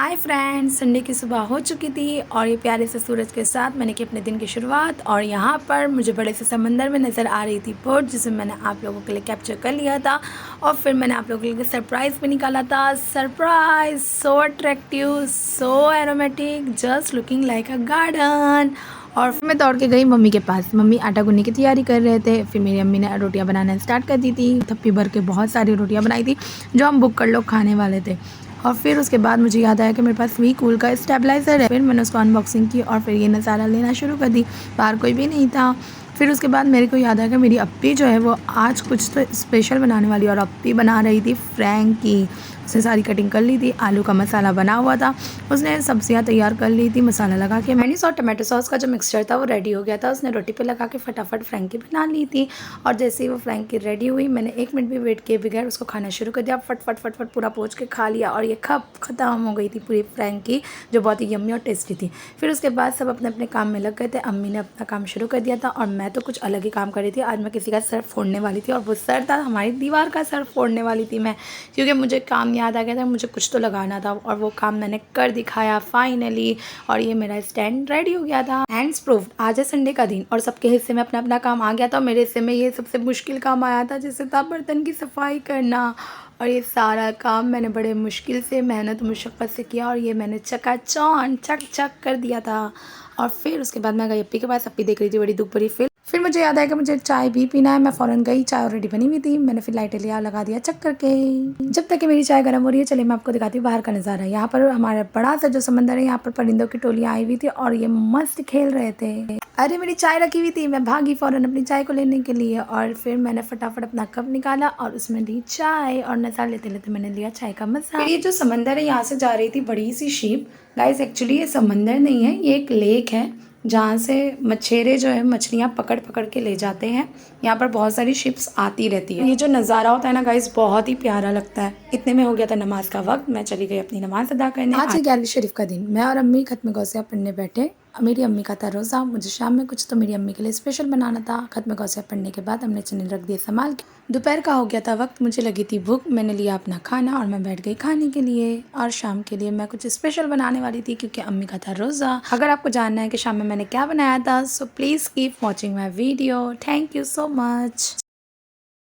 Hi friends, Sunday की सुबह हो चुकी थी और ये प्यारे से सूरज के साथ मैंने की अपने दिन की शुरुआत। और यहाँ पर मुझे बड़े से समंदर में नज़र आ रही थी बोट, जिसे मैंने आप लोगों के लिए कैप्चर कर लिया था। और फिर मैंने आप लोगों के लिए सरप्राइज़ भी निकाला था। सरप्राइज सो अट्रैक्टिव, सो एरोमेटिक, जस्ट लुकिंग लाइक अ गार्डन। और फिर मैं दौड़ के गई मम्मी के पास। मम्मी आटा गूंदने की तैयारी कर रहे थे। फिर मेरी अम्मी ने रोटियां बनाना स्टार्ट कर दी थी। थप्पी भर के बहुत सारी रोटियां बनाई थी जो हम बुक कर लोग खाने वाले थे। और फिर उसके बाद मुझे याद आया कि मेरे पास वीकूल का स्टेबलाइज़र है। फिर मैंने उसको अनबॉक्सिंग की और फिर ये नज़ारा लेना शुरू कर दी। बाहर कोई भी नहीं था। फिर उसके बाद मेरे को याद आया कि मेरी अप्पी जो है वो आज कुछ तो स्पेशल बनाने वाली, और अप्पी बना रही थी फ्रैंकी। उसने सारी कटिंग कर ली थी, आलू का मसाला बना हुआ था, उसने सब्जियां तैयार कर ली थी, मसाला लगा के मेयोनीज और टमाटो सॉस का जो मिक्सचर था वो रेडी हो गया था। उसने रोटी पे लगा के फटाफट फ्रैंकी बना ली थी। और जैसे ही वो फ्रैंकी रेडी हुई, मैंने 1 मिनट भी वेट किए बगैर उसको खाना शुरू कर दिया। फट फट पूरा पोंछ के खा लिया और ये ख़त्म हो गई थी पूरी फ्रैंकी, जो बहुत ही यम्मी और टेस्टी थी। फिर उसके बाद सब अपने अपने काम में लग गए थे। अम्मी ने अपना काम शुरू कर दिया था और मैं तो कुछ अलग ही काम कर रही थी। आज मैं किसी का सर फोड़ने वाली थी, और वो सर था हमारी दीवार का सर फोड़ने वाली थी मैं, क्योंकि मुझे काम याद आ गया था, मुझे कुछ तो लगाना था। और वो काम मैंने कर दिखाया फाइनली, और ये मेरा स्टैंड रेडी हो गया था। Hands proof. आज है संडे का दिन और सबके हिस्से में अपना अपना काम आ गया था। मेरे हिस्से में ये सबसे मुश्किल काम आया था, जिससे था बर्तन की सफाई करना। और ये सारा काम मैंने बड़े मुश्किल से, मेहनत मुशक्क़त से किया, और ये मैंने चकाचौंध चक चक कर दिया था। और फिर उसके बाद मैं गई अप्पी के पास। अप्पी देख रही थी बड़ी दुख भरी फिल्म। फिर मुझे याद आया कि मुझे चाय भी पीना है। मैं फ़ौरन गई, चाय ऑलरेडी बनी हुई थी। मैंने फिर लाइटर लिया, लगा दिया चक करके। जब तक कि मेरी चाय गर्म हो रही है, चलिए मैं आपको दिखाती हूँ बाहर का नज़ारा। यहाँ पर हमारा बड़ा सा जो समंदर है, यहाँ पर परिंदों की टोलियाँ आई हुई थी और ये मस्त खेल रहे थे। अरे मेरी चाय रखी हुई थी, मैं भागी फ़ौरन अपनी चाय को लेने के लिए। और फिर मैंने फटाफट अपना कप निकाला और उसमें ली चाय, और नज़ारा लेते लेते मैंने लिया चाय का मज़ा। फिर ये जो समंदर है, यहाँ से जा रही थी बड़ी सी शिप। गाइस एक्चुअली ये समंदर नहीं है, ये एक लेक है, जहाँ से मछेरे जो है मछलियाँ पकड़ पकड़ के ले जाते हैं। यहाँ पर बहुत सारी शिप्स आती रहती है। ये जो नज़ारा होता है ना गाइस, बहुत ही प्यारा लगता है। इतने में हो गया था नमाज का वक्त। मैं चली गई अपनी नमाज अदा करने। आज है 11वीं शरीफ का दिन। मैं और अम्मी खत्म गौसिया पढ़ने बैठे। मेरी अम्मी का था रोज़ा, मुझे शाम में कुछ तो मेरी अम्मी के लिए स्पेशल बनाना था। खत्म गौसिया पढ़ने के बाद हमने चने रख दिए संभाल के। दोपहर का हो गया था वक्त, मुझे लगी थी भूख। मैंने लिया अपना खाना और मैं बैठ गई खाने के लिए। और शाम के लिए मैं कुछ स्पेशल बनाने वाली थी, क्योंकि अम्मी का था रोज़ा। अगर आपको जानना है कि शाम में मैंने क्या बनाया था, so please keep watching my video. Thank you so much.